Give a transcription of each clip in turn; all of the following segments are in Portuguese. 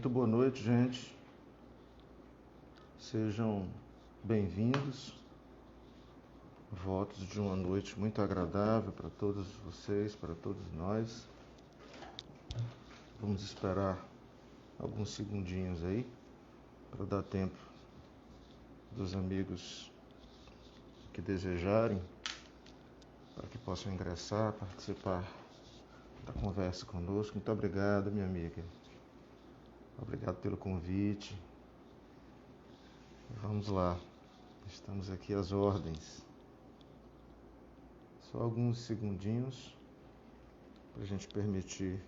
Muito boa noite, gente. Sejam bem-vindos. Votos de uma noite muito agradável para todos vocês, para todos nós. Vamos esperar alguns segundinhos aí para dar tempo dos amigos que desejarem, para que possam ingressar, participar da conversa conosco. Muito obrigado, minha amiga. Obrigado pelo convite. Vamos lá, estamos aqui às ordens. Só alguns segundinhos para a gente permitir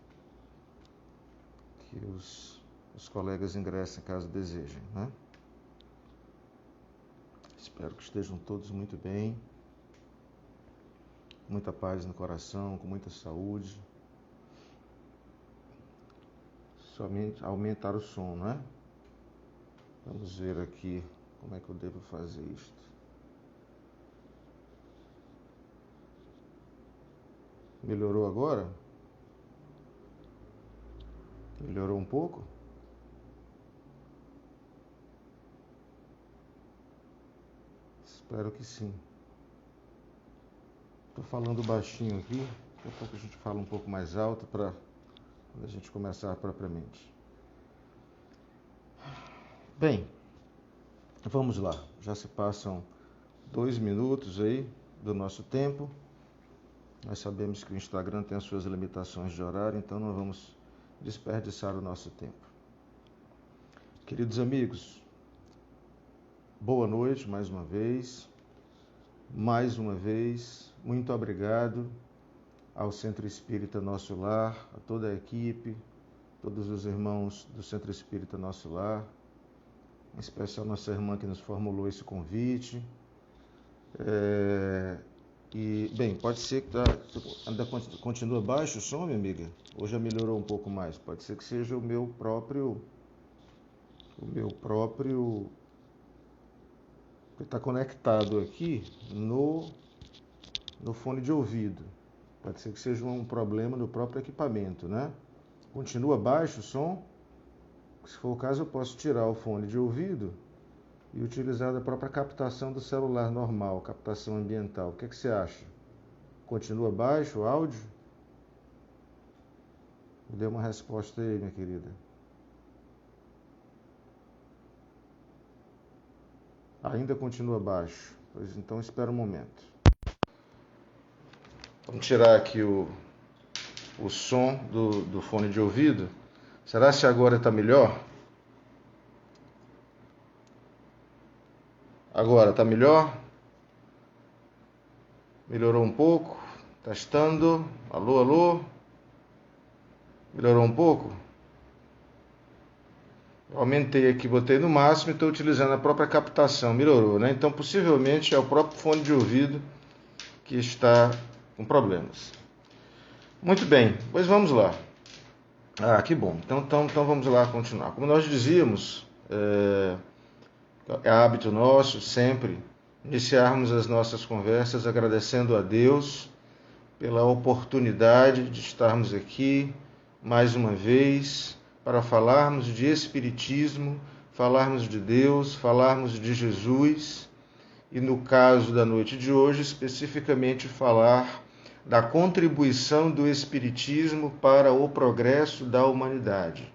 que os colegas ingressem caso desejem, né? Espero que estejam todos muito bem, muita paz no coração, com muita saúde. Somente aumentar o som, né? Vamos ver aqui como é que eu devo fazer isto. Melhorou agora? Melhorou um pouco? Espero que sim. Estou falando baixinho aqui, daqui a pouco a gente fala um pouco mais alto para quando a gente começar propriamente. Bem, vamos lá. Já se passam 2 minutos aí do nosso tempo. Nós sabemos que o Instagram tem as suas limitações de horário, então não vamos desperdiçar o nosso tempo. Queridos amigos, boa noite mais uma vez. Mais uma vez, muito obrigado ao Centro Espírita Nosso Lar, a toda a equipe, todos os irmãos do Centro Espírita Nosso Lar, em especial nossa irmã que nos formulou esse convite. Bem, pode ser que ainda continua baixo o som, minha amiga? Ou já melhorou um pouco mais? Pode ser que seja o meu próprio que está conectado aqui no fone de ouvido. Pode ser que seja um problema no próprio equipamento, né? Continua baixo o som? Se for o caso, eu posso tirar o fone de ouvido e utilizar a própria captação do celular normal, captação ambiental. O que você acha? Continua baixo o áudio? Me dê uma resposta aí, minha querida. Ainda continua baixo? Pois então espera um momento. Vamos tirar aqui o som do fone de ouvido. Será que agora está melhor? Agora está melhor? Melhorou um pouco? Testando. Alô, alô? Melhorou um pouco? Eu aumentei aqui, botei no máximo e estou utilizando a própria captação. Melhorou, né? Então, possivelmente é o próprio fone de ouvido que está com problemas. Muito bem, pois vamos lá. Que bom. Então vamos lá continuar. Como nós dizíamos, é hábito nosso sempre iniciarmos as nossas conversas agradecendo a Deus pela oportunidade de estarmos aqui mais uma vez para falarmos de Espiritismo, falarmos de Deus, falarmos de Jesus e, no caso da noite de hoje, especificamente falar da contribuição do Espiritismo para o progresso da humanidade.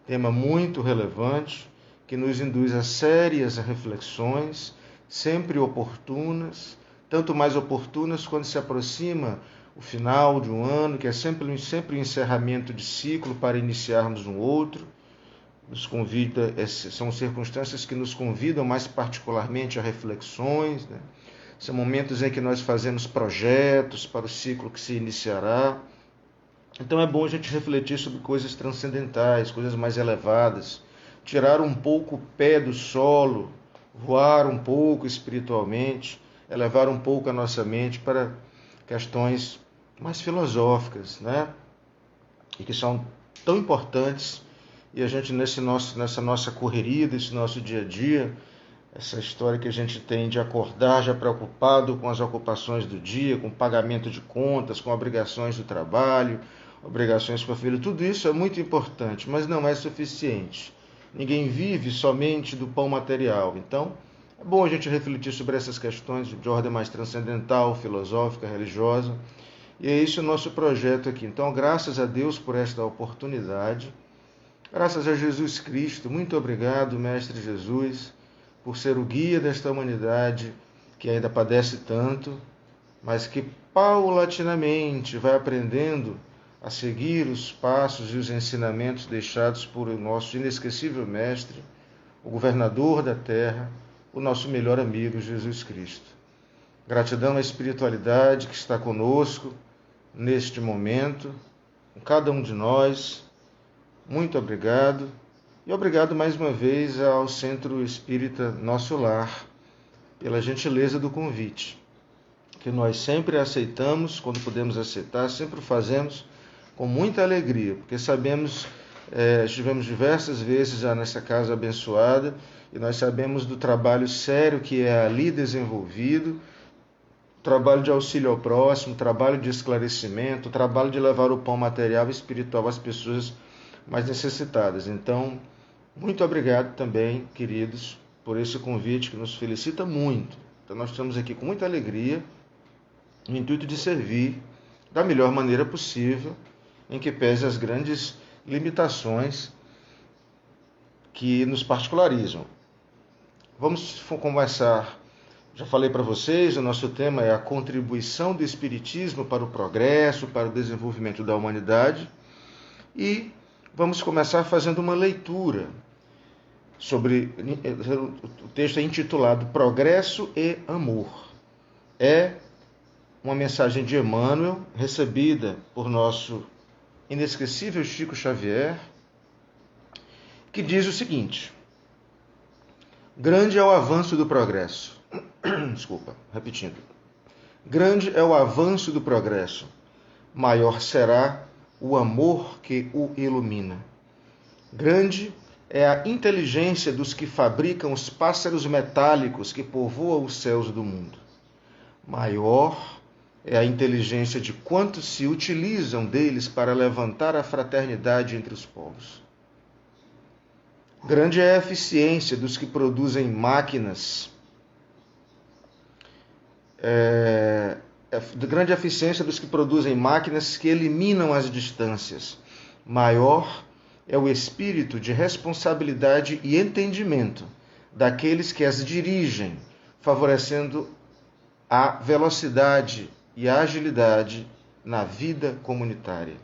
Tema muito relevante que nos induz a sérias reflexões, sempre oportunas, tanto mais oportunas quando se aproxima o final de um ano, que é sempre o encerramento de ciclo para iniciarmos um outro. São circunstâncias que nos convidam mais particularmente a reflexões, né? São momentos em que nós fazemos projetos para o ciclo que se iniciará. Então é bom a gente refletir sobre coisas transcendentais, coisas mais elevadas, tirar um pouco o pé do solo, voar um pouco espiritualmente, elevar um pouco a nossa mente para questões mais filosóficas, né? E que são tão importantes. E a gente, nessa nossa correria, desse nosso dia a dia, essa história que a gente tem de acordar já preocupado com as ocupações do dia, com o pagamento de contas, com obrigações do trabalho, obrigações com a família. Tudo isso é muito importante, mas não é suficiente. Ninguém vive somente do pão material. Então, é bom a gente refletir sobre essas questões de ordem mais transcendental, filosófica, religiosa. E é esse o nosso projeto aqui. Então, graças a Deus por esta oportunidade. Graças a Jesus Cristo. Muito obrigado, Mestre Jesus, por ser o guia desta humanidade que ainda padece tanto, mas que paulatinamente vai aprendendo a seguir os passos e os ensinamentos deixados por nosso inesquecível Mestre, o governador da terra, o nosso melhor amigo, Jesus Cristo. Gratidão à espiritualidade que está conosco neste momento, com cada um de nós. Muito obrigado. E obrigado mais uma vez ao Centro Espírita Nosso Lar, pela gentileza do convite, que nós sempre aceitamos, quando podemos aceitar, sempre fazemos com muita alegria, porque sabemos, estivemos diversas vezes já nessa casa abençoada, e nós sabemos do trabalho sério que é ali desenvolvido, trabalho de auxílio ao próximo, trabalho de esclarecimento, trabalho de levar o pão material e espiritual às pessoas mais necessitadas. Então, muito obrigado também, queridos, por esse convite que nos felicita muito. Então, nós estamos aqui com muita alegria, no intuito de servir da melhor maneira possível, em que pese as grandes limitações que nos particularizam. Vamos conversar. Já falei para vocês, o nosso tema é a contribuição do Espiritismo para o progresso, para o desenvolvimento da humanidade. E vamos começar fazendo uma leitura sobre o texto intitulado Progresso e Amor. É uma mensagem de Emmanuel, recebida por nosso inesquecível Chico Xavier, que diz o seguinte: grande é o avanço do progresso. Desculpa, repetindo. Grande é o avanço do progresso, maior será o amor que o ilumina. Grande é a inteligência dos que fabricam os pássaros metálicos que povoam os céus do mundo. Maior é a inteligência de quantos se utilizam deles para levantar a fraternidade entre os povos. Grande é a eficiência dos que produzem máquinas. Grande eficiência dos que produzem máquinas que eliminam as distâncias. Maior é o espírito de responsabilidade e entendimento daqueles que as dirigem, favorecendo a velocidade e a agilidade na vida comunitária.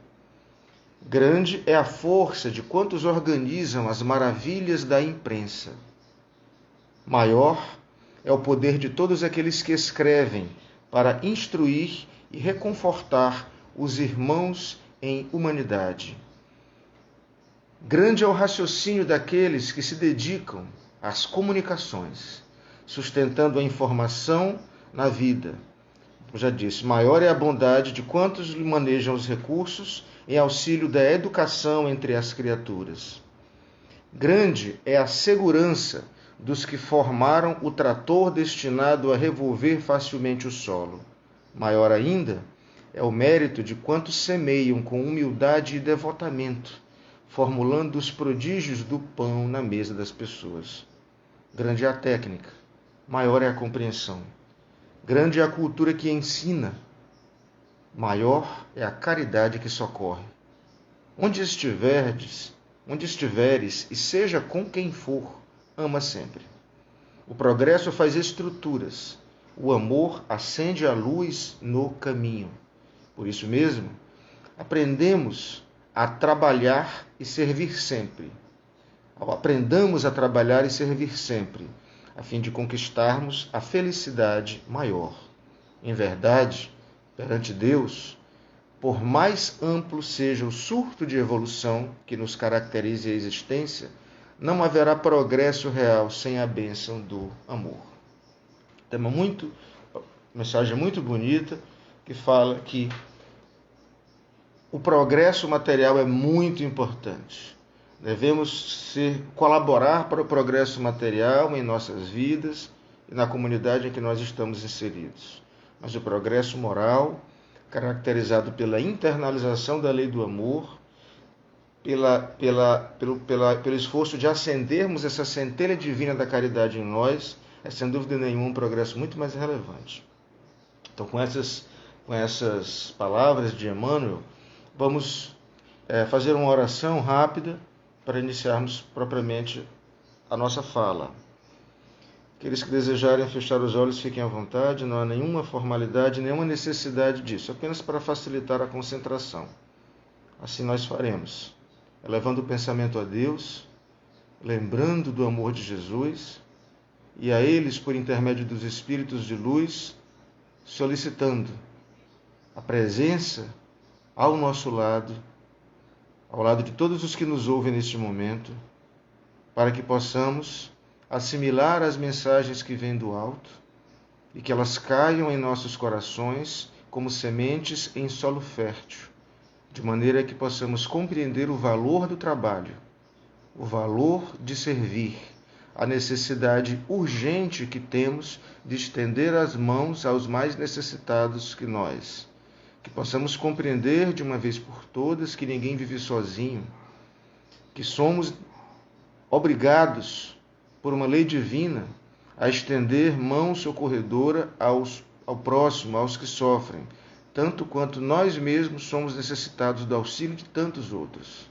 Grande é a força de quantos organizam as maravilhas da imprensa. Maior é o poder de todos aqueles que escrevem para instruir e reconfortar os irmãos em humanidade. Grande é o raciocínio daqueles que se dedicam às comunicações, sustentando a informação na vida. Eu já disse, maior é a bondade de quantos manejam os recursos em auxílio da educação entre as criaturas. Grande é a segurança dos que formaram o trator destinado a revolver facilmente o solo. Maior ainda é o mérito de quantos semeiam com humildade e devotamento, formulando os prodígios do pão na mesa das pessoas. Grande é a técnica, maior é a compreensão. Grande é a cultura que ensina, maior é a caridade que socorre. Onde estiveres, e seja com quem for, ama sempre. O progresso faz estruturas, o amor acende a luz no caminho. Por isso mesmo, aprendemos a trabalhar e servir sempre. Aprendamos a trabalhar e servir sempre, a fim de conquistarmos a felicidade maior. Em verdade, perante Deus, por mais amplo seja o surto de evolução que nos caracterize a existência, não haverá progresso real sem a bênção do amor. Mensagem muito bonita, que fala que o progresso material é muito importante. Devemos colaborar para o progresso material em nossas vidas e na comunidade em que nós estamos inseridos. Mas o progresso moral caracterizado pela internalização da lei do amor, pelo esforço de acendermos essa centelha divina da caridade em nós, é sem dúvida nenhuma um progresso muito mais relevante. Então, com essas palavras de Emmanuel, vamos fazer uma oração rápida para iniciarmos propriamente a nossa fala. Aqueles que desejarem fechar os olhos, fiquem à vontade, não há nenhuma formalidade, nenhuma necessidade disso, apenas para facilitar a concentração. Assim nós faremos, elevando o pensamento a Deus, lembrando do amor de Jesus, e a eles, por intermédio dos Espíritos de luz, solicitando a presença ao nosso lado, ao lado de todos os que nos ouvem neste momento, para que possamos assimilar as mensagens que vêm do alto e que elas caiam em nossos corações como sementes em solo fértil, de maneira que possamos compreender o valor do trabalho, o valor de servir, a necessidade urgente que temos de estender as mãos aos mais necessitados que nós, que possamos compreender de uma vez por todas que ninguém vive sozinho, que somos obrigados por uma lei divina a estender mão socorredora ao próximo, aos que sofrem, tanto quanto nós mesmos somos necessitados do auxílio de tantos outros.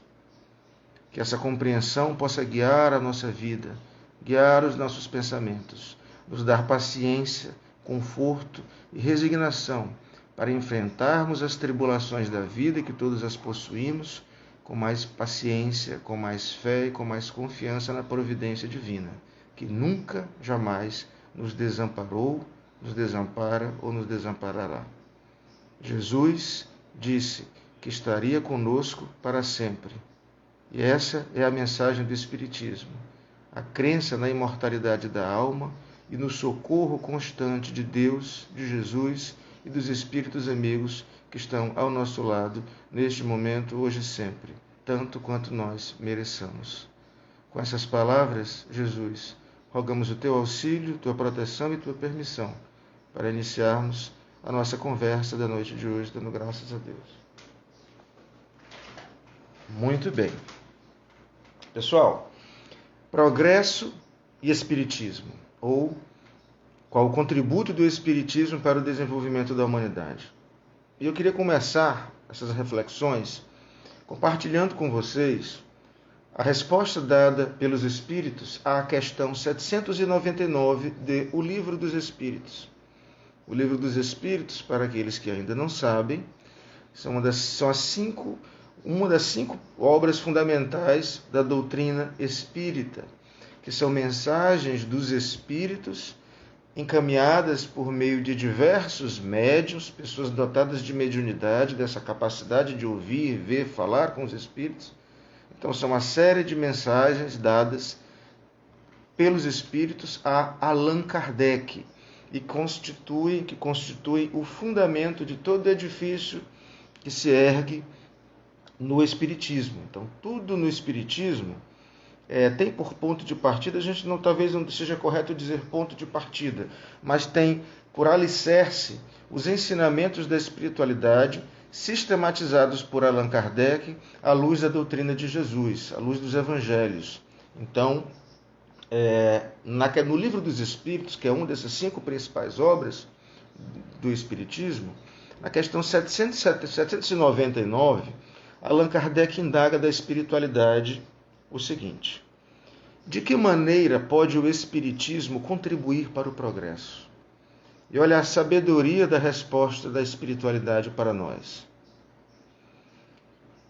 Que essa compreensão possa guiar a nossa vida, guiar os nossos pensamentos, nos dar paciência, conforto e resignação para enfrentarmos as tribulações da vida, que todos as possuímos, com mais paciência, com mais fé e com mais confiança na providência divina, que nunca, jamais nos desamparou, nos desampara ou nos desamparará. Jesus disse que estaria conosco para sempre. E essa é a mensagem do Espiritismo, a crença na imortalidade da alma e no socorro constante de Deus, de Jesus e dos Espíritos amigos que estão ao nosso lado neste momento, hoje e sempre, tanto quanto nós mereçamos. Com essas palavras, Jesus, rogamos o teu auxílio, tua proteção e tua permissão para iniciarmos a nossa conversa da noite de hoje, dando graças a Deus. Muito bem. Pessoal, progresso e espiritismo, ou qual o contributo do espiritismo para o desenvolvimento da humanidade. E eu queria começar essas reflexões compartilhando com vocês a resposta dada pelos Espíritos à questão 799 de O Livro dos Espíritos. O Livro dos Espíritos, para aqueles que ainda não sabem, são uma das cinco obras fundamentais da doutrina espírita, que são mensagens dos Espíritos encaminhadas por meio de diversos médiuns, pessoas dotadas de mediunidade, dessa capacidade de ouvir, ver, falar com os Espíritos. Então, são uma série de mensagens dadas pelos Espíritos a Allan Kardec e que constituem o fundamento de todo edifício que se ergue no Espiritismo. Então, tudo no Espiritismo tem por ponto de partida, a gente talvez não seja correto dizer ponto de partida, mas tem por alicerce os ensinamentos da espiritualidade sistematizados por Allan Kardec à luz da doutrina de Jesus, à luz dos Evangelhos. Então, no Livro dos Espíritos, que é uma dessas 5 principais obras do Espiritismo, na questão 799, Allan Kardec indaga da espiritualidade o seguinte: de que maneira pode o Espiritismo contribuir para o progresso? E olha a sabedoria da resposta da espiritualidade para nós.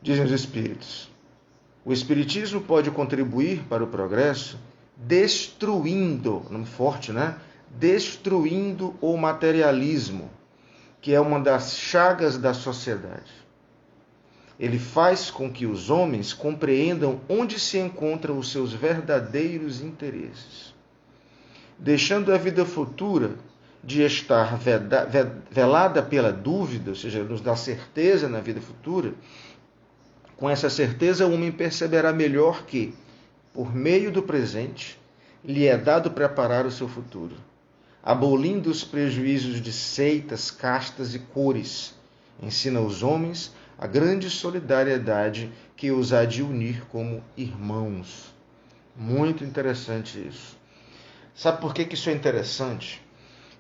Dizem os Espíritos: o Espiritismo pode contribuir para o progresso destruindo, nome forte, né? Destruindo o materialismo, que é uma das chagas da sociedade. Ele faz com que os homens compreendam onde se encontram os seus verdadeiros interesses, deixando a vida futura de estar velada pela dúvida, ou seja, nos dá certeza na vida futura. Com essa certeza, o homem perceberá melhor que, por meio do presente, lhe é dado preparar o seu futuro, abolindo os prejuízos de seitas, castas e cores, Ensina aos homens a grande solidariedade que os há de unir como irmãos. Muito interessante isso. Sabe por que isso é interessante?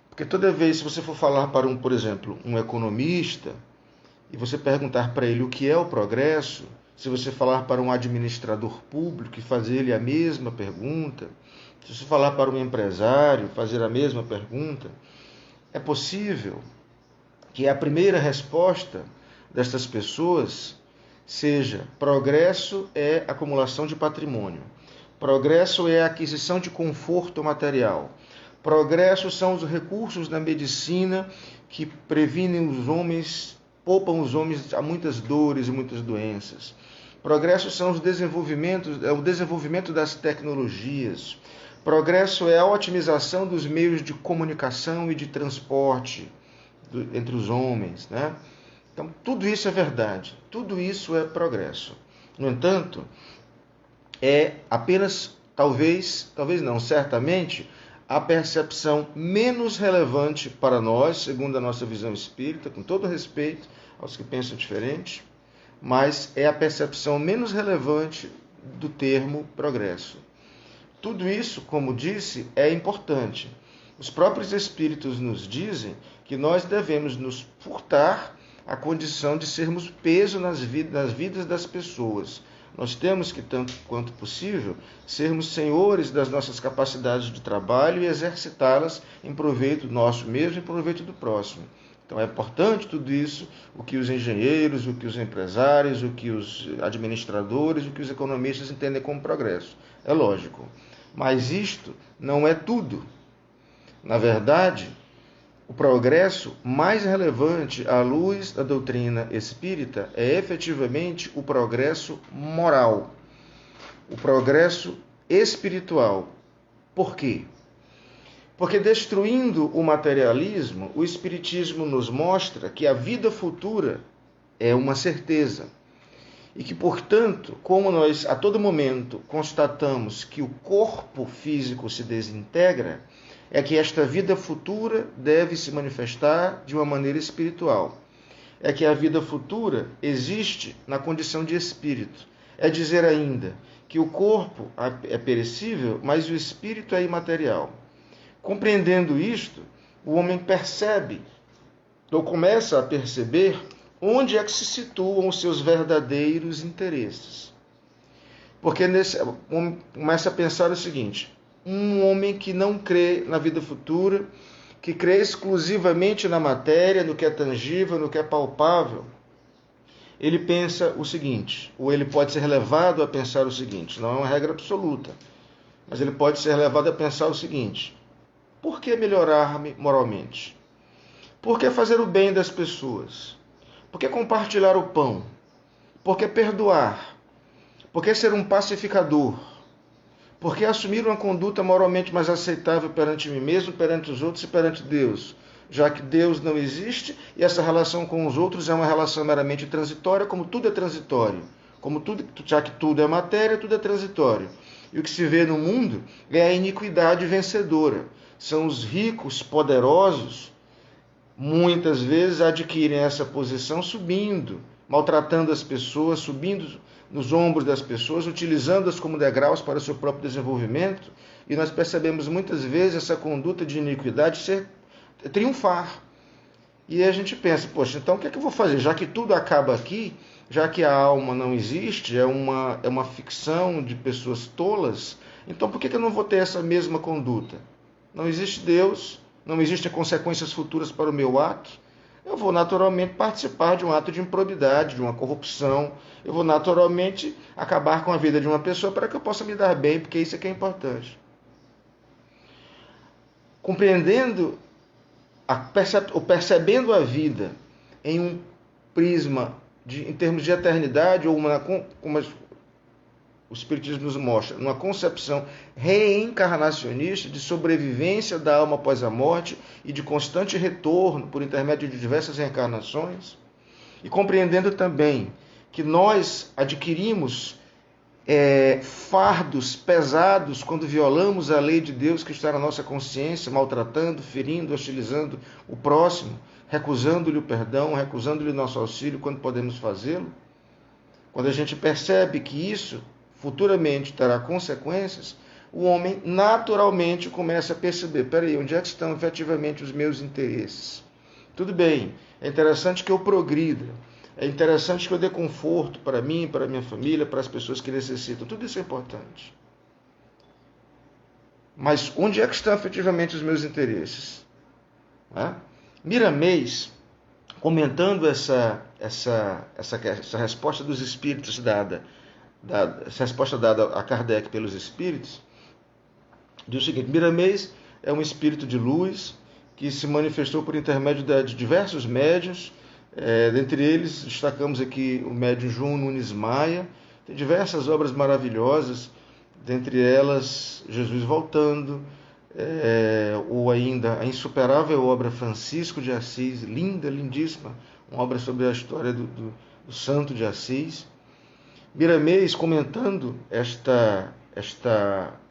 Porque toda vez que você for falar para por exemplo, um economista, e você perguntar para ele o que é o progresso, se você falar para um administrador público e fazer ele a mesma pergunta, se você falar para um empresário, fazer a mesma pergunta, é possível que a primeira resposta destas pessoas seja: progresso é acumulação de patrimônio, progresso é aquisição de conforto material, progresso são os recursos da medicina que previnem os homens, poupam os homens a muitas dores e muitas doenças. Progresso são os desenvolvimentos, é o desenvolvimento das tecnologias. Progresso é a otimização dos meios de comunicação e de transporte entre os homens, né? Então, tudo isso é verdade, tudo isso é progresso. No entanto, é apenas, talvez não, certamente, a percepção menos relevante para nós, segundo a nossa visão espírita, com todo respeito aos que pensam diferente, mas é a percepção menos relevante do termo progresso. Tudo isso, como disse, é importante. Os próprios espíritos nos dizem que nós devemos nos furtar a condição de sermos peso nas vidas das pessoas. Nós temos que, tanto quanto possível, sermos senhores das nossas capacidades de trabalho e exercitá-las em proveito nosso mesmo e em proveito do próximo. Então é importante tudo isso, o que os engenheiros, o que os empresários, o que os administradores, o que os economistas entendem como progresso. É lógico. Mas isto não é tudo. Na verdade, o progresso mais relevante à luz da doutrina espírita é efetivamente o progresso moral, o progresso espiritual. Por quê? Porque destruindo o materialismo, o espiritismo nos mostra que a vida futura é uma certeza. E que, portanto, como nós a todo momento constatamos que o corpo físico se desintegra, é que esta vida futura deve se manifestar de uma maneira espiritual. É que a vida futura existe na condição de espírito. É dizer ainda que o corpo é perecível, mas o espírito é imaterial. Compreendendo isto, o homem percebe, ou começa a perceber, onde é que se situam os seus verdadeiros interesses. Porque começa a pensar o seguinte: um homem que não crê na vida futura, que crê exclusivamente na matéria, no que é tangível, no que é palpável, ele pensa o seguinte, ou ele pode ser levado a pensar o seguinte, não é uma regra absoluta, mas ele pode ser levado a pensar o seguinte: por que melhorar-me moralmente? Por que fazer o bem das pessoas? Por que compartilhar o pão? Por que perdoar? Por que ser um pacificador? Por que assumir uma conduta moralmente mais aceitável perante mim mesmo, perante os outros e perante Deus? Já que Deus não existe e essa relação com os outros é uma relação meramente transitória, como tudo é transitório. Já que tudo é matéria, tudo é transitório. E o que se vê no mundo é a iniquidade vencedora. São os ricos, poderosos, muitas vezes adquirem essa posição subindo, maltratando as pessoas, subindo nos ombros das pessoas, utilizando-as como degraus para o seu próprio desenvolvimento, e nós percebemos muitas vezes essa conduta de iniquidade triunfar. E a gente pensa, poxa, então o que é que eu vou fazer? Já que tudo acaba aqui, já que a alma não existe, é uma ficção de pessoas tolas, então por que eu não vou ter essa mesma conduta? Não existe Deus, não existem consequências futuras para o meu ato, eu vou naturalmente participar de um ato de improbidade, de uma corrupção, eu vou naturalmente acabar com a vida de uma pessoa para que eu possa me dar bem, porque isso é que é importante. Compreendendo, percebendo a vida em um prisma, em termos de eternidade, ou como o Espiritismo nos mostra, uma concepção reencarnacionista de sobrevivência da alma após a morte e de constante retorno por intermédio de diversas reencarnações, e compreendendo também que nós adquirimos fardos pesados quando violamos a lei de Deus que está na nossa consciência, maltratando, ferindo, hostilizando o próximo, recusando-lhe o perdão, recusando-lhe o nosso auxílio quando podemos fazê-lo? Quando a gente percebe que isso futuramente terá consequências, o homem naturalmente começa a perceber, peraí, onde é que estão efetivamente os meus interesses? Tudo bem, é interessante que eu progrida, é interessante que eu dê conforto para mim, para a minha família, para as pessoas que necessitam, tudo isso é importante. Mas onde é que estão efetivamente os meus interesses? Miramês, comentando essa resposta dos espíritos essa resposta dada a Kardec pelos espíritos, diz o seguinte: Miramês é um espírito de luz que se manifestou por intermédio de diversos médiuns, dentre eles destacamos aqui o médium João Nunes Maia, tem diversas obras maravilhosas, dentre elas Jesus Voltando, ou ainda a insuperável obra Francisco de Assis, linda, lindíssima, uma obra sobre a história do santo de Assis. Miramês, comentando esta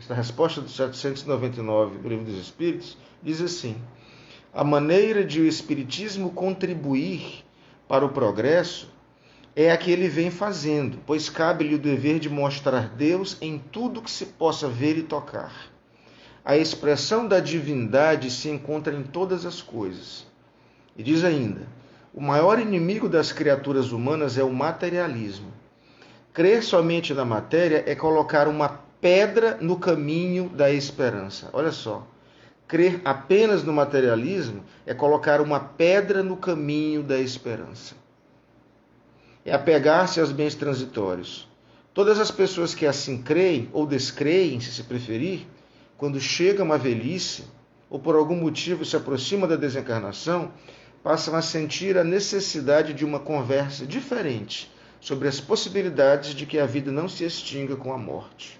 resposta do 799 do Livro dos Espíritos, diz assim: a maneira de o Espiritismo contribuir para o progresso é a que ele vem fazendo, pois cabe-lhe o dever de mostrar Deus em tudo que se possa ver e tocar. A expressão da divindade se encontra em todas as coisas. E diz ainda: o maior inimigo das criaturas humanas é o materialismo. Crer somente na matéria é colocar uma pedra no caminho da esperança. Olha só, crer apenas no materialismo é colocar uma pedra no caminho da esperança. É apegar-se aos bens transitórios. Todas as pessoas que assim creem, ou descreem, se preferir, quando chegam à velhice, ou por algum motivo se aproximam da desencarnação, passam a sentir a necessidade de uma conversa diferente sobre as possibilidades de que a vida não se extinga com a morte.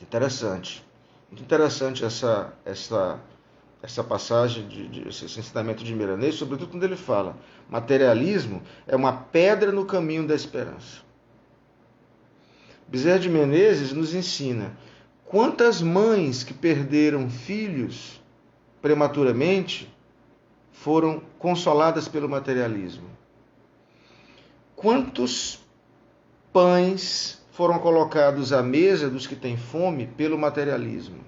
Interessante. Muito interessante essa passagem, esse ensinamento de Miramês, sobretudo quando ele fala: materialismo é uma pedra no caminho da esperança. Bezerra de Menezes nos ensina: quantas mães que perderam filhos prematuramente foram consoladas pelo materialismo? Quantos pães foram colocados à mesa dos que têm fome pelo materialismo?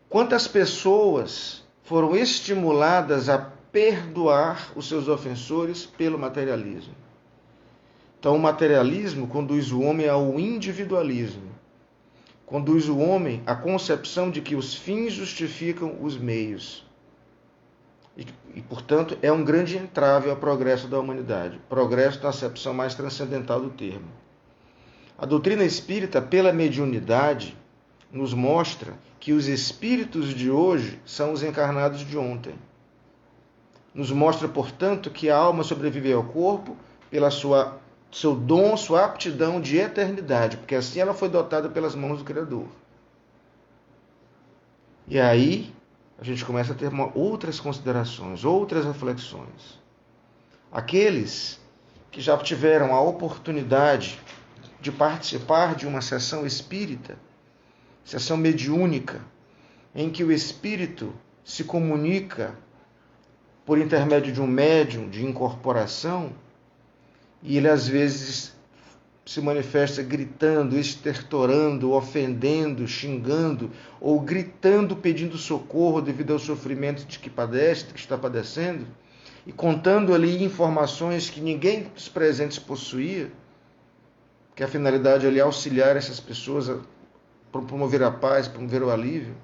Quantas pessoas foram estimuladas a perdoar os seus ofensores pelo materialismo? Então, o materialismo conduz o homem ao individualismo, conduz o homem à concepção de que os fins justificam os meios. E, portanto, é um grande entrave ao progresso da humanidade, progresso na acepção mais transcendental do termo. A doutrina espírita, pela mediunidade, nos mostra que os espíritos de hoje são os encarnados de ontem. Nos mostra, portanto, que a alma sobrevive ao corpo pela seu dom, sua aptidão de eternidade, porque assim ela foi dotada pelas mãos do Criador. E aí a gente começa a ter outras considerações, outras reflexões. Aqueles que já tiveram a oportunidade de participar de uma sessão espírita, sessão mediúnica, em que o espírito se comunica por intermédio de um médium de incorporação, e ele às vezes se manifesta gritando, estertorando, ofendendo, xingando, ou gritando pedindo socorro devido ao sofrimento de que padece, de que está padecendo, e contando ali informações que ninguém dos presentes possuía, que a finalidade ali é auxiliar essas pessoas a promover a paz, promover o alívio.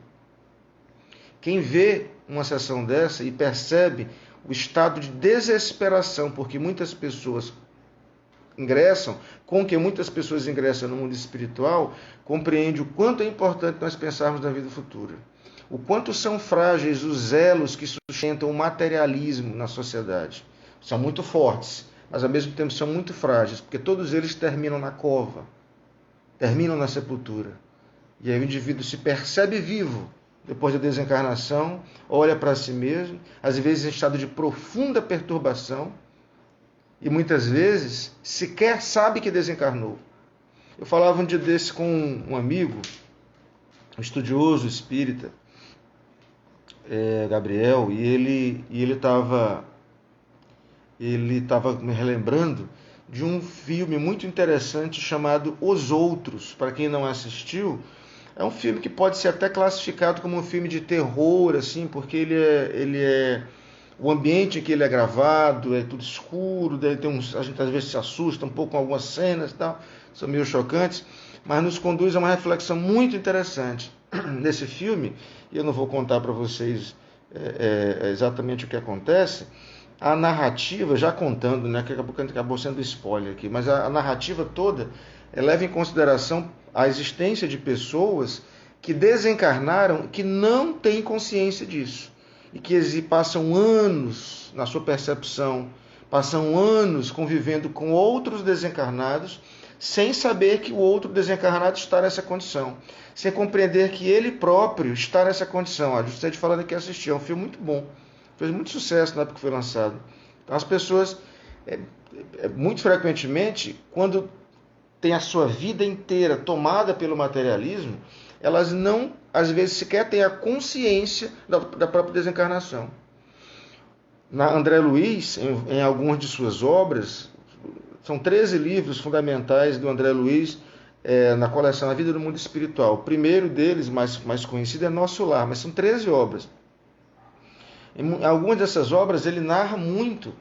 Quem vê uma sessão dessa e percebe o estado de desesperação, porque muitas pessoas ingressam no mundo espiritual, compreende o quanto é importante nós pensarmos na vida futura. O quanto são frágeis os elos que sustentam o materialismo na sociedade. São muito fortes, mas ao mesmo tempo são muito frágeis, porque todos eles terminam na cova, terminam na sepultura. E aí o indivíduo se percebe vivo depois da desencarnação, olha para si mesmo, às vezes em estado de profunda perturbação, e muitas vezes sequer sabe que desencarnou. Eu falava um dia desse com um amigo, um estudioso espírita, Gabriel, e ele estava me relembrando de um filme muito interessante chamado Os Outros. Para quem não assistiu, é um filme que pode ser até classificado como um filme de terror, assim, porque o ambiente em que ele é gravado é tudo escuro, daí a gente às vezes se assusta um pouco com algumas cenas e tal, são meio chocantes, mas nos conduz a uma reflexão muito interessante. Nesse filme, e eu não vou contar para vocês exatamente o que acontece, a narrativa, já contando, né, que acabou sendo spoiler aqui, mas a narrativa toda leva em consideração a existência de pessoas que desencarnaram, que não têm consciência disso, e que passam anos na sua percepção, passam anos convivendo com outros desencarnados, sem saber que o outro desencarnado está nessa condição, sem compreender que ele próprio está nessa condição. A Justine falando que assistiu, é um filme muito bom, fez muito sucesso na época que foi lançado. Então as pessoas, muito frequentemente, quando tem a sua vida inteira tomada pelo materialismo, elas não, às vezes, sequer têm a consciência da própria desencarnação. André Luiz, em algumas de suas obras, são 13 livros fundamentais do André Luiz, na coleção A Vida do Mundo Espiritual. O primeiro deles, mais conhecido, é Nosso Lar, mas são 13 obras. Em algumas dessas obras ele narra muito,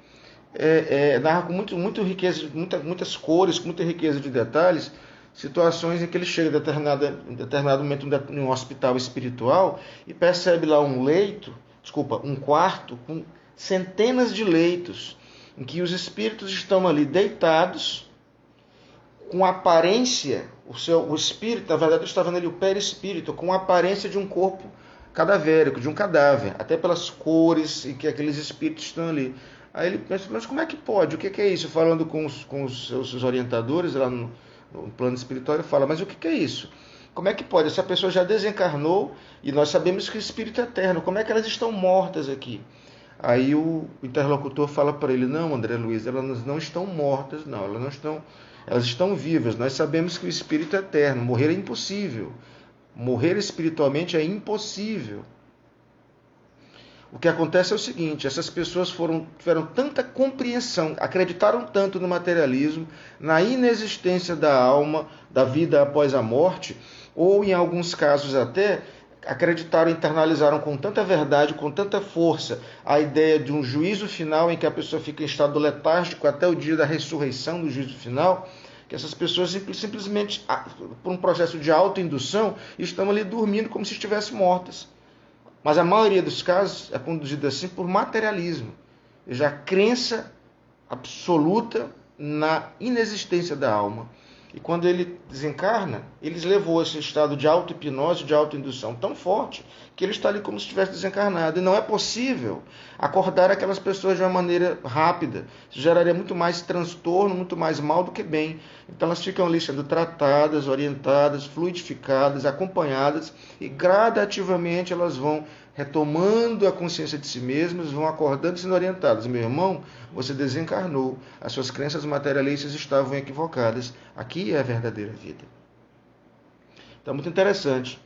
narra com muito riqueza, muitas cores, com muita riqueza de detalhes, situações em que ele chega em determinado momento em um hospital espiritual e percebe lá um quarto com centenas de leitos, em que os espíritos estão ali deitados, com aparência, o espírito, na verdade, estava nele o perispírito, com a aparência de um corpo cadavérico, de um cadáver, até pelas cores em que aqueles espíritos estão ali. Aí ele pensa, mas como é que pode? O que é isso? Falando com os seus orientadores lá no plano espiritual, ele fala, mas o que é isso? Como é que pode? Essa pessoa já desencarnou e nós sabemos que o espírito é eterno. Como é que elas estão mortas aqui? Aí o interlocutor fala para ele, não, André Luiz, elas não estão mortas, não, elas estão vivas. Nós sabemos que o espírito é eterno, morrer é impossível. Morrer espiritualmente é impossível. O que acontece é o seguinte, essas pessoas tiveram tanta compreensão, acreditaram tanto no materialismo, na inexistência da alma, da vida após a morte, ou em alguns casos até acreditaram, internalizaram com tanta verdade, com tanta força, a ideia de um juízo final em que a pessoa fica em estado letárgico até o dia da ressurreição do juízo final, que essas pessoas simplesmente, por um processo de autoindução, estão ali dormindo como se estivessem mortas. Mas a maioria dos casos é conduzida assim por materialismo, já crença absoluta na inexistência da alma. E quando ele desencarna, ele levou esse estado de auto-hipnose, de auto-indução tão forte, que ele está ali como se estivesse desencarnado. E não é possível acordar aquelas pessoas de uma maneira rápida. Isso geraria muito mais transtorno, muito mais mal do que bem. Então elas ficam ali sendo tratadas, orientadas, fluidificadas, acompanhadas, e gradativamente elas vão retomando a consciência de si mesmas, vão acordando e sendo orientadas. Meu irmão, você desencarnou, as suas crenças materialistas estavam equivocadas. Aqui é a verdadeira vida. Então, muito interessante.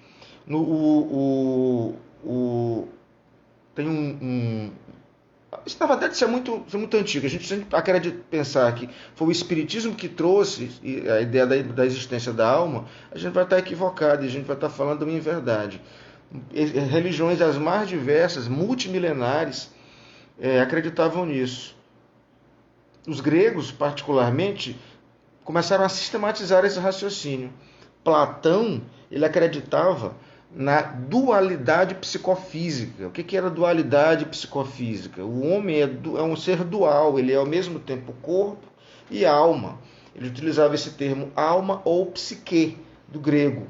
Isso, na verdade, isso é muito antigo. A gente sempre acredita pensar que foi o Espiritismo que trouxe a ideia da existência da alma. A gente vai estar equivocado e a gente vai estar falando uma inverdade. Religiões as mais diversas, multimilenares, acreditavam nisso. Os gregos, particularmente, começaram a sistematizar esse raciocínio. Platão, ele acreditava na dualidade psicofísica. O que era dualidade psicofísica? O homem é um ser dual, ele é ao mesmo tempo corpo e alma. Ele utilizava esse termo alma ou psique, do grego,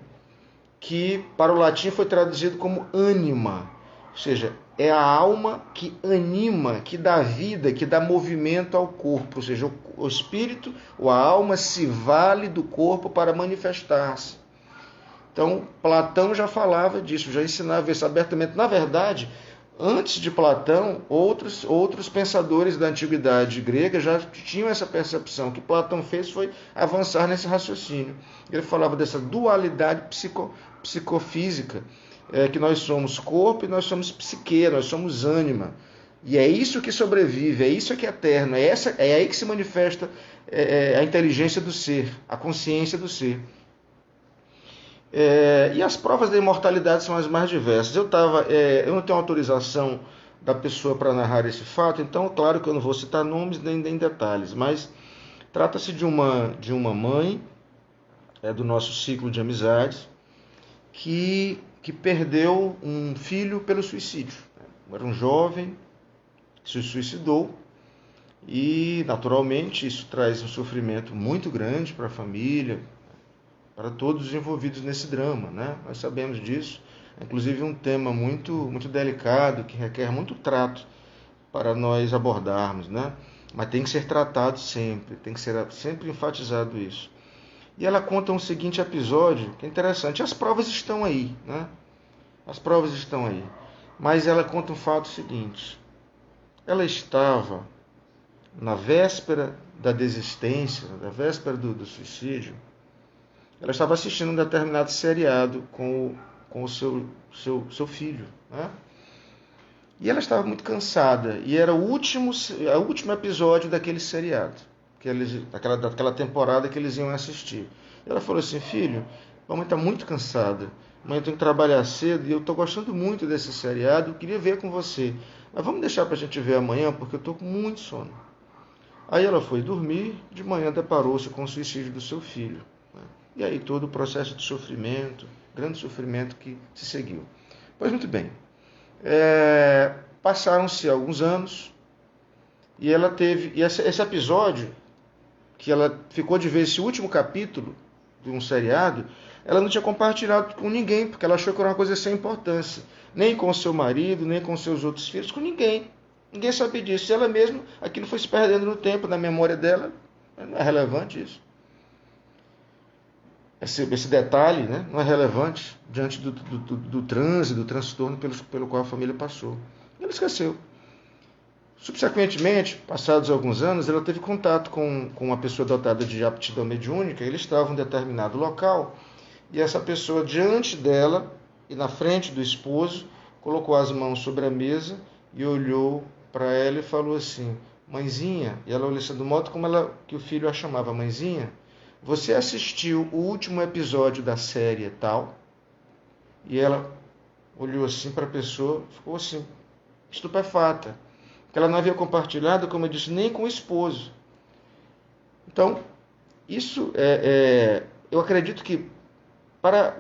que para o latim foi traduzido como ânima, ou seja, é a alma que anima, que dá vida, que dá movimento ao corpo, ou seja, o espírito ou a alma se vale do corpo para manifestar-se. Então, Platão já falava disso, já ensinava isso abertamente. Na verdade, antes de Platão, outros pensadores da antiguidade grega já tinham essa percepção. O que Platão fez foi avançar nesse raciocínio. Ele falava dessa dualidade psicofísica, que nós somos corpo e nós somos psique, nós somos ânima. E é isso que sobrevive, é isso que é eterno, é aí que se manifesta a inteligência do ser, a consciência do ser. E as provas da imortalidade são as mais diversas. Eu não tenho autorização da pessoa para narrar esse fato, então claro que eu não vou citar nomes nem detalhes, mas trata-se de uma mãe do nosso ciclo de amizades que perdeu um filho pelo suicídio. Era um jovem que se suicidou e, naturalmente, isso traz um sofrimento muito grande para a família, para todos os envolvidos nesse drama, né? Nós sabemos disso. É, inclusive, um tema muito delicado, que requer muito trato para nós abordarmos, né? Mas tem que ser tratado sempre, tem que ser sempre enfatizado isso. E ela conta um seguinte episódio, que é interessante. As provas estão aí, né? As provas estão aí. Mas ela conta um fato seguinte. Ela estava na véspera da desistência, na véspera do suicídio. Ela estava assistindo um determinado seriado com o seu filho, né? E ela estava muito cansada. E era o último episódio daquele seriado, daquela temporada que eles iam assistir. E ela falou assim: filho, mamãe está muito cansada. Mãe, eu tenho que trabalhar cedo e eu estou gostando muito desse seriado. Eu queria ver com você. Mas vamos deixar para a gente ver amanhã, porque eu estou com muito sono. Aí ela foi dormir. De manhã deparou-se com o suicídio do seu filho, né? E aí todo o processo de sofrimento, grande sofrimento que se seguiu. Pois muito bem. Passaram-se alguns anos e ela teve... E esse episódio, que ela ficou de ver esse último capítulo de um seriado, ela não tinha compartilhado com ninguém, porque ela achou que era uma coisa sem importância. Nem com o seu marido, nem com seus outros filhos, com ninguém. Ninguém sabia disso. E ela mesma, aquilo foi se perdendo no tempo, na memória dela. Não é relevante isso. Esse detalhe, né, não é relevante diante do trânsito, do transtorno pelo qual a família passou. E ela esqueceu. Subsequentemente, passados alguns anos, ela teve contato com uma pessoa dotada de aptidão mediúnica. Eles estavam em um determinado local e essa pessoa, diante dela e na frente do esposo, colocou as mãos sobre a mesa e olhou para ela e falou assim: mãezinha, e ela olhou assim, do modo como que o filho a chamava, mãezinha, você assistiu o último episódio da série tal? E ela olhou assim para a pessoa, ficou assim, estupefata, porque ela não havia compartilhado, como eu disse, nem com o esposo. Então, isso eu acredito que,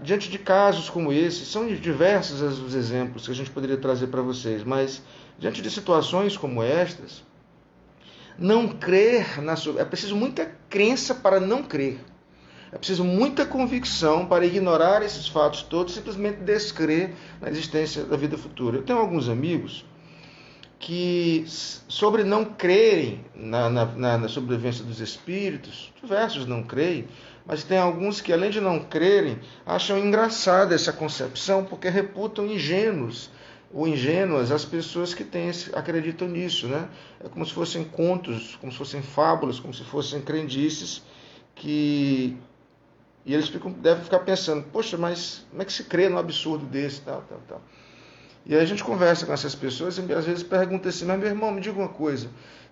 diante de casos como esse, são diversos os exemplos que a gente poderia trazer para vocês, mas diante de situações como estas, não crer é preciso muita crença para não crer. É preciso muita convicção para ignorar esses fatos todos, simplesmente descrer na existência da vida futura. Eu tenho alguns amigos que, sobre não crerem na sobrevivência dos espíritos, diversos não creem, mas tem alguns que, além de não crerem, acham engraçada essa concepção, porque reputam ingênuos ou ingênuas as pessoas que acreditam nisso, né? É como se fossem contos, como se fossem fábulas, como se fossem crendices, e eles devem ficar pensando, poxa, mas como é que se crê num absurdo desse, tal. E aí a gente conversa com essas pessoas e às vezes pergunta assim: mas meu irmão, me diga uma coisa,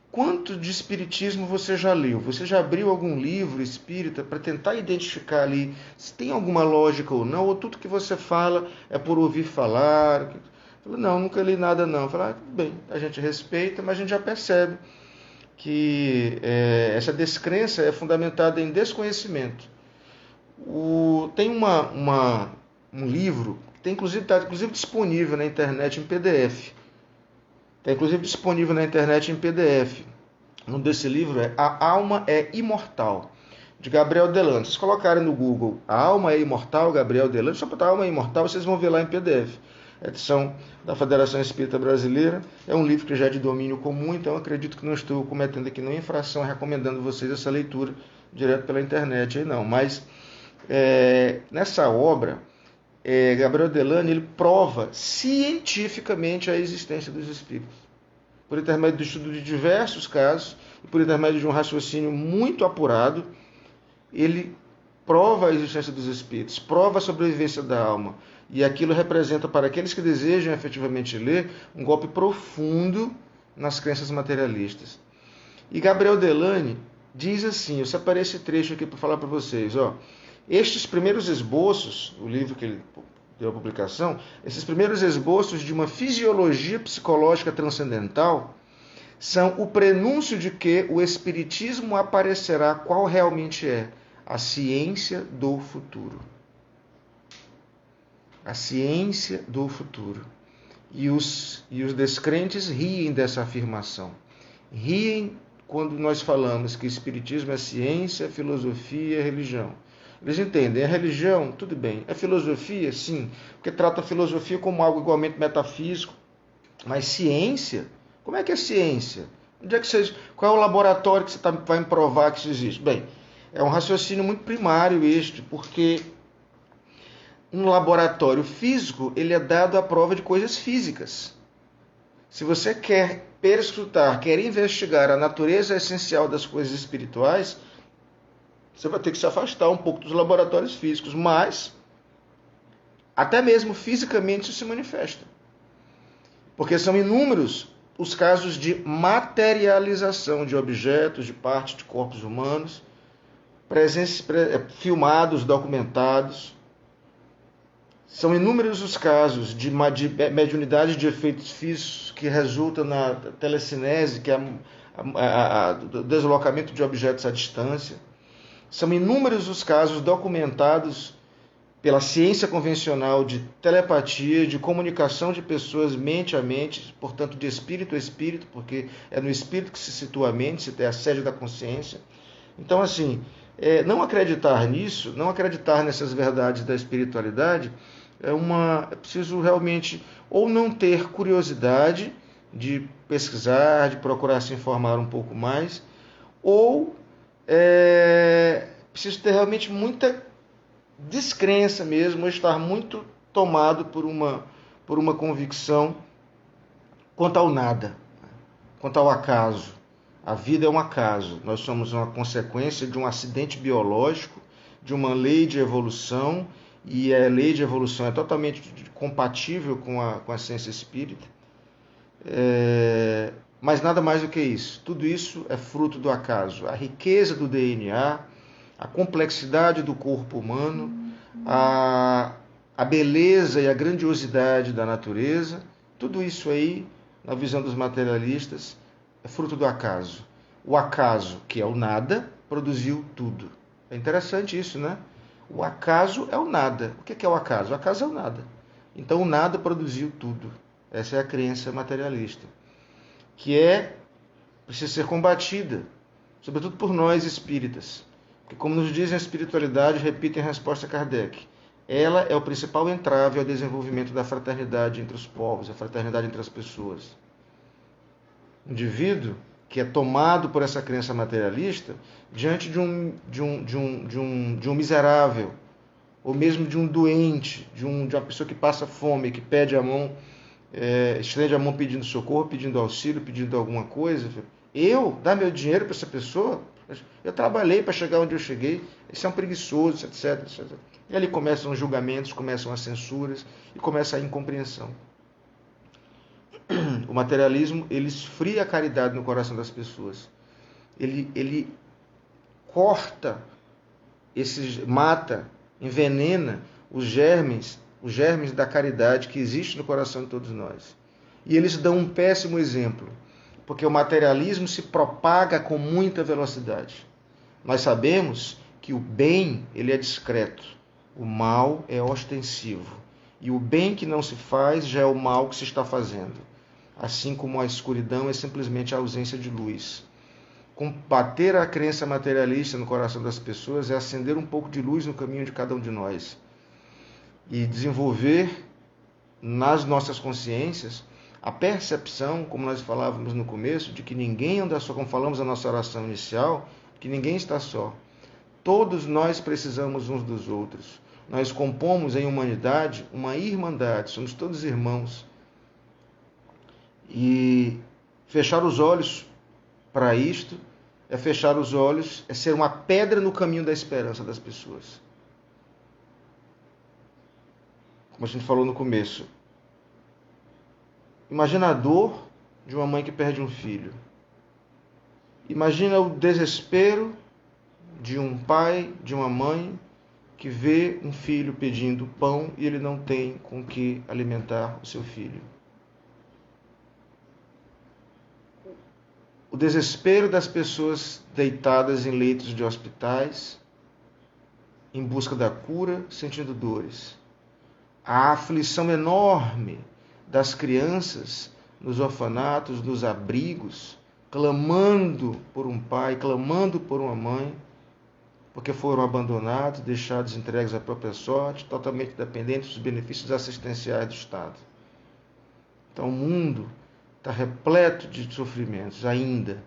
quanto de espiritismo você já leu? Você já abriu algum livro espírita para tentar identificar ali se tem alguma lógica ou não? Ou tudo que você fala é por ouvir falar? Eu falo, não, nunca li nada não. Eu falo, tudo bem, a gente respeita, mas a gente já percebe que essa descrença é fundamentada em desconhecimento. Tem um livro que está inclusive disponível na internet em PDF. Está inclusive disponível na internet em PDF. O nome desse livro é A Alma é Imortal, de Gabriel Delano. Se vocês colocarem no Google A Alma é Imortal, Gabriel Delano, só botar A Alma é Imortal, vocês vão ver lá em PDF. Edição da Federação Espírita Brasileira. É um livro que já é de domínio comum, então acredito que não estou cometendo aqui nenhuma infração recomendando vocês essa leitura direto pela internet. Aí não. Mas nessa obra, Gabriel Delano ele prova cientificamente a existência dos espíritos. Por intermédio do estudo de diversos casos, e por intermédio de um raciocínio muito apurado, ele prova a existência dos espíritos, prova a sobrevivência da alma. E aquilo representa, para aqueles que desejam efetivamente ler, um golpe profundo nas crenças materialistas. E Gabriel Delany diz assim, eu separei esse trecho aqui para falar para vocês, ó. Estes primeiros esboços, o livro que ele deu a publicação, esses primeiros esboços de uma fisiologia psicológica transcendental são o prenúncio de que o Espiritismo aparecerá qual realmente é a ciência do futuro. A ciência do futuro. E os descrentes riem dessa afirmação. Riem quando nós falamos que o Espiritismo é ciência, filosofia e religião. Eles entendem, a religião, tudo bem. É filosofia? Sim, porque trata a filosofia como algo igualmente metafísico. Mas ciência? Como é que é ciência? Onde é que você, qual é o laboratório que você vai me provar que isso existe? Bem, é um raciocínio muito primário este, porque um laboratório físico, ele é dado à prova de coisas físicas. Se você quer perscrutar, quer investigar a natureza essencial das coisas espirituais, você vai ter que se afastar um pouco dos laboratórios físicos, mas até mesmo fisicamente isso se manifesta. Porque são inúmeros os casos de materialização de objetos, de partes de corpos humanos, filmados, documentados. São inúmeros os casos de mediunidade de efeitos físicos que resultam na telecinese, que é o deslocamento de objetos à distância. São inúmeros os casos documentados pela ciência convencional de telepatia, de comunicação de pessoas mente a mente, portanto de espírito a espírito, porque é no espírito que se situa a mente, é a sede da consciência. Então, assim, não acreditar nisso, não acreditar nessas verdades da espiritualidade, é preciso realmente ou não ter curiosidade de pesquisar, de procurar se informar um pouco mais, ou preciso ter realmente muita descrença mesmo, ou estar muito tomado por uma convicção quanto ao nada, quanto ao acaso. A vida é um acaso, nós somos uma consequência de um acidente biológico, de uma lei de evolução, e a lei de evolução é totalmente compatível com a ciência espírita, mas nada mais do que isso. Tudo isso é fruto do acaso. A riqueza do DNA, a complexidade do corpo humano, a beleza e a grandiosidade da natureza, tudo isso aí, na visão dos materialistas, é fruto do acaso. O acaso, que é o nada, produziu tudo. É interessante isso, né? O acaso é o nada. O que é o acaso? O acaso é o nada. Então o nada produziu tudo. Essa é a crença materialista, que precisa ser combatida, sobretudo por nós espíritas. Porque, como nos dizem a espiritualidade, repito em resposta a Kardec, ela é o principal entrave ao desenvolvimento da fraternidade entre os povos, a fraternidade entre as pessoas. O indivíduo que é tomado por essa crença materialista, diante de um miserável, ou mesmo de um doente, de uma pessoa que passa fome, que pede a mão, estende a mão pedindo socorro, pedindo auxílio, pedindo alguma coisa, dar meu dinheiro para essa pessoa? Eu trabalhei para chegar onde eu cheguei, esse é um preguiçoso, etc, etc. E ali começam os julgamentos, começam as censuras e começa a incompreensão. O materialismo, ele esfria a caridade no coração das pessoas. Ele corta, mata, envenena os germes da caridade que existe no coração de todos nós. E eles dão um péssimo exemplo, porque o materialismo se propaga com muita velocidade. Nós sabemos que o bem, ele é discreto, o mal é ostensivo. E o bem que não se faz já é o mal que se está fazendo. Assim como a escuridão é simplesmente a ausência de luz. Combater a crença materialista no coração das pessoas é acender um pouco de luz no caminho de cada um de nós. E desenvolver nas nossas consciências a percepção, como nós falávamos no começo, de que ninguém anda só, como falamos na nossa oração inicial, que ninguém está só. Todos nós precisamos uns dos outros. Nós compomos em humanidade uma irmandade, somos todos irmãos. E fechar os olhos para isto é fechar os olhos, é ser uma pedra no caminho da esperança das pessoas. como a gente falou no começo, imagina a dor de uma mãe que perde um filho. Imagina o desespero de um pai, de uma mãe, que vê um filho pedindo pão e ele não tem com que alimentar o seu filho. O desespero das pessoas deitadas em leitos de hospitais, em busca da cura, sentindo dores. A aflição enorme das crianças nos orfanatos, nos abrigos, clamando por um pai, clamando por uma mãe, porque foram abandonados, deixados entregues à própria sorte, totalmente dependentes dos benefícios assistenciais do Estado. Então o mundo está repleto de sofrimentos ainda,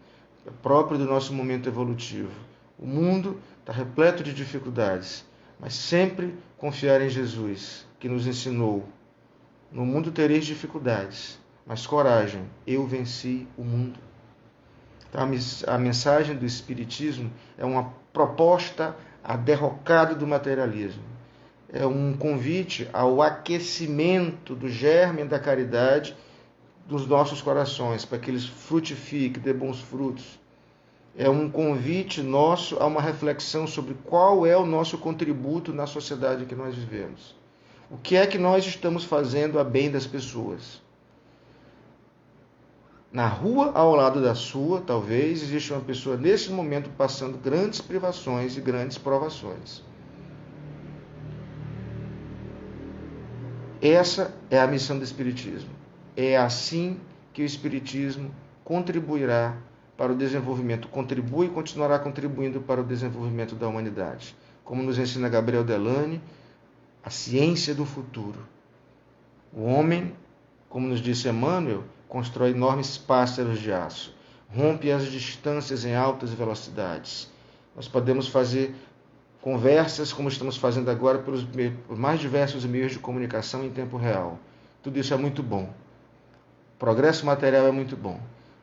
próprio do nosso momento evolutivo. O mundo está repleto de dificuldades, mas sempre confiar em Jesus, que nos ensinou: no mundo tereis dificuldades, mas coragem, eu venci o mundo. Então, a mensagem do Espiritismo é uma proposta à derrocada do materialismo. É um convite ao aquecimento do germe da caridade dos nossos corações, para que eles frutifiquem, dê bons frutos. É um convite nosso a uma reflexão sobre qual é o nosso contributo na sociedade que nós vivemos. O que é que nós estamos fazendo a bem das pessoas? Na rua ao lado da sua, talvez, existe uma pessoa nesse momento passando grandes privações e grandes provações. Essa é a missão do Espiritismo. É assim que o Espiritismo contribuirá para o desenvolvimento, contribui e continuará contribuindo para o desenvolvimento da humanidade. Como nos ensina Gabriel Delany, a ciência do futuro. O homem, como nos disse Emmanuel, constrói enormes pássaros de aço, rompe as distâncias em altas velocidades. Nós podemos fazer conversas, como estamos fazendo agora, pelos mais diversos meios de comunicação em tempo real. Tudo isso é muito bom. O progresso material é muito bom,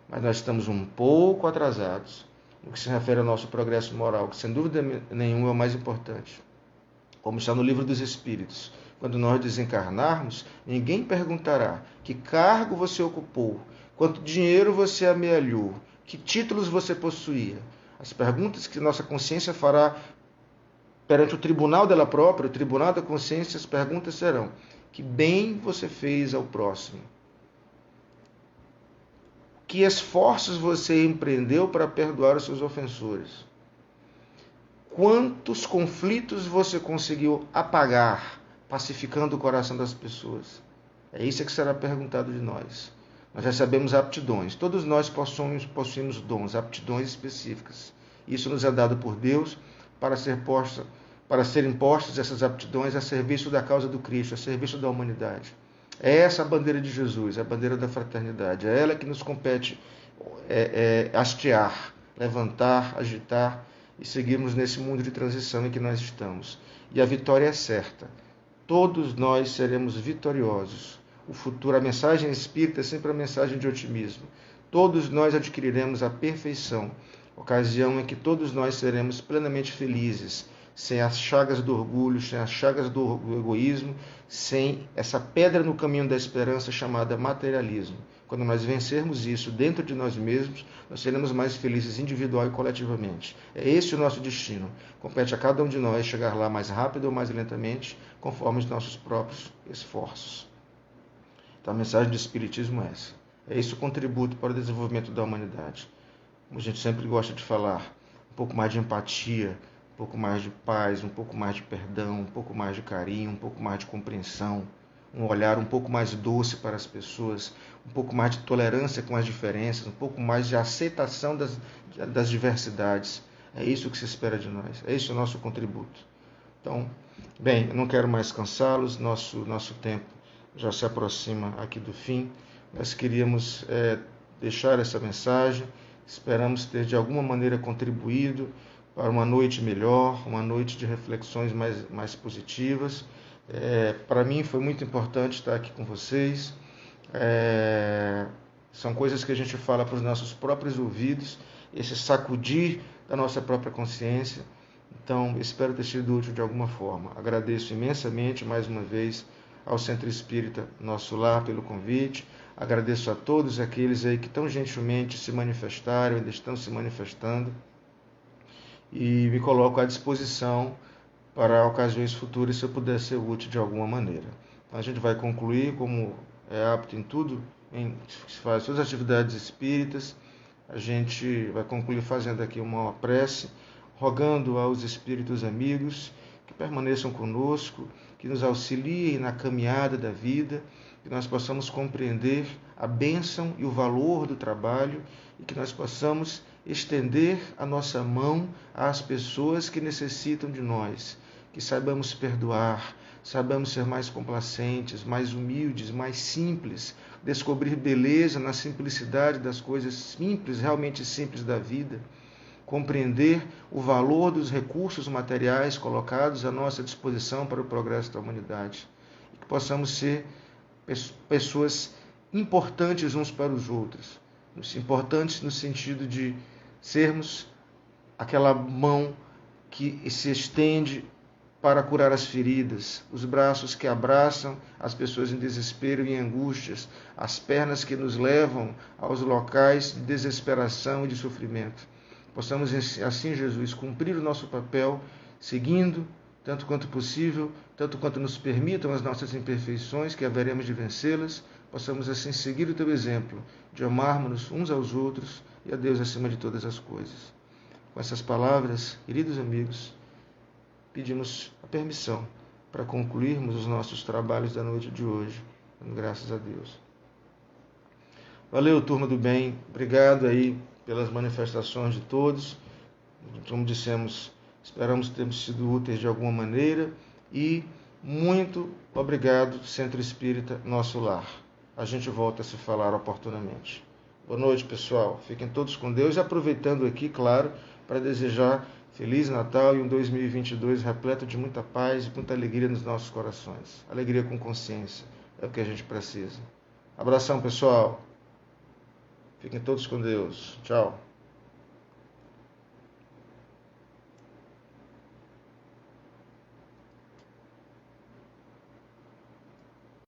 mas nós estamos um pouco atrasados no que se refere ao nosso progresso moral, que sem dúvida nenhuma é o mais importante. Como está no Livro dos Espíritos, quando nós desencarnarmos, ninguém perguntará que cargo você ocupou, quanto dinheiro você amealhou, que títulos você possuía. As perguntas que nossa consciência fará perante o tribunal dela própria, o tribunal da consciência, as perguntas serão: que bem você fez ao próximo? Que esforços você empreendeu para perdoar os seus ofensores? Quantos conflitos você conseguiu apagar, pacificando o coração das pessoas? É isso que será perguntado de nós. Nós recebemos aptidões. Todos nós possuímos dons, aptidões específicas. Isso nos é dado por Deus para serem postas essas aptidões a serviço da causa do Cristo, a serviço da humanidade. É essa a bandeira de Jesus, a bandeira da fraternidade. É ela que nos compete hastear, levantar, agitar e seguirmos nesse mundo de transição em que nós estamos. E a vitória é certa. Todos nós seremos vitoriosos. O futuro, a mensagem espírita é sempre a mensagem de otimismo. Todos nós adquiriremos a perfeição, ocasião em que todos nós seremos plenamente felizes, sem as chagas do orgulho, sem as chagas do egoísmo, sem essa pedra no caminho da esperança chamada materialismo. Quando nós vencermos isso dentro de nós mesmos, nós seremos mais felizes individual e coletivamente. É esse o nosso destino. Compete a cada um de nós chegar lá mais rápido ou mais lentamente, conforme os nossos próprios esforços. Então a mensagem do Espiritismo é essa. É esse o contributo para o desenvolvimento da humanidade. Como a gente sempre gosta de falar, um pouco mais de empatia, um pouco mais de paz, um pouco mais de perdão, um pouco mais de carinho, um pouco mais de compreensão, um olhar um pouco mais doce para as pessoas, um pouco mais de tolerância com as diferenças, um pouco mais de aceitação das diversidades. É isso que se espera de nós, é esse o nosso contributo. Então, bem, eu não quero mais cansá-los, nosso tempo já se aproxima aqui do fim. Nós queríamos deixar essa mensagem, esperamos ter de alguma maneira contribuído para uma noite melhor, uma noite de reflexões mais positivas. Para mim foi muito importante estar aqui com vocês. São coisas que a gente fala para os nossos próprios ouvidos, esse sacudir da nossa própria consciência. Então, espero ter sido útil de alguma forma. Agradeço imensamente, mais uma vez, ao Centro Espírita Nosso Lar pelo convite. Agradeço a todos aqueles aí que tão gentilmente se manifestaram, ainda estão se manifestando, e me coloco à disposição para ocasiões futuras se eu puder ser útil de alguma maneira. Então, a gente vai concluir, como é apto em tudo, se faz todas as atividades espíritas, a gente vai concluir fazendo aqui uma prece, rogando aos espíritos amigos que permaneçam conosco, que nos auxiliem na caminhada da vida, que nós possamos compreender a bênção e o valor do trabalho e que nós possamos estender a nossa mão às pessoas que necessitam de nós, que saibamos perdoar, saibamos ser mais complacentes, mais humildes, mais simples, descobrir beleza na simplicidade das coisas simples, realmente simples da vida, compreender o valor dos recursos materiais colocados à nossa disposição para o progresso da humanidade, e que possamos ser pessoas importantes uns para os outros, importantes no sentido de sermos aquela mão que se estende para curar as feridas, os braços que abraçam as pessoas em desespero e em angústias, as pernas que nos levam aos locais de desesperação e de sofrimento. Possamos assim, Jesus, cumprir o nosso papel, seguindo, tanto quanto possível, tanto quanto nos permitam as nossas imperfeições, que haveremos de vencê-las, possamos assim seguir o teu exemplo, de amarmos-nos uns aos outros e a Deus acima de todas as coisas. Com essas palavras, queridos amigos, pedimos a permissão para concluirmos os nossos trabalhos da noite de hoje, dando graças a Deus. Valeu, turma do bem, obrigado aí pelas manifestações de todos. Como dissemos, esperamos ter sido úteis de alguma maneira e muito obrigado, Centro Espírita Nosso Lar. A gente volta a se falar oportunamente. Boa noite, pessoal. Fiquem todos com Deus e aproveitando aqui, claro, para desejar Feliz Natal e um 2022 repleto de muita paz e muita alegria nos nossos corações. Alegria com consciência é o que a gente precisa. Abração, pessoal. Fiquem todos com Deus. Tchau.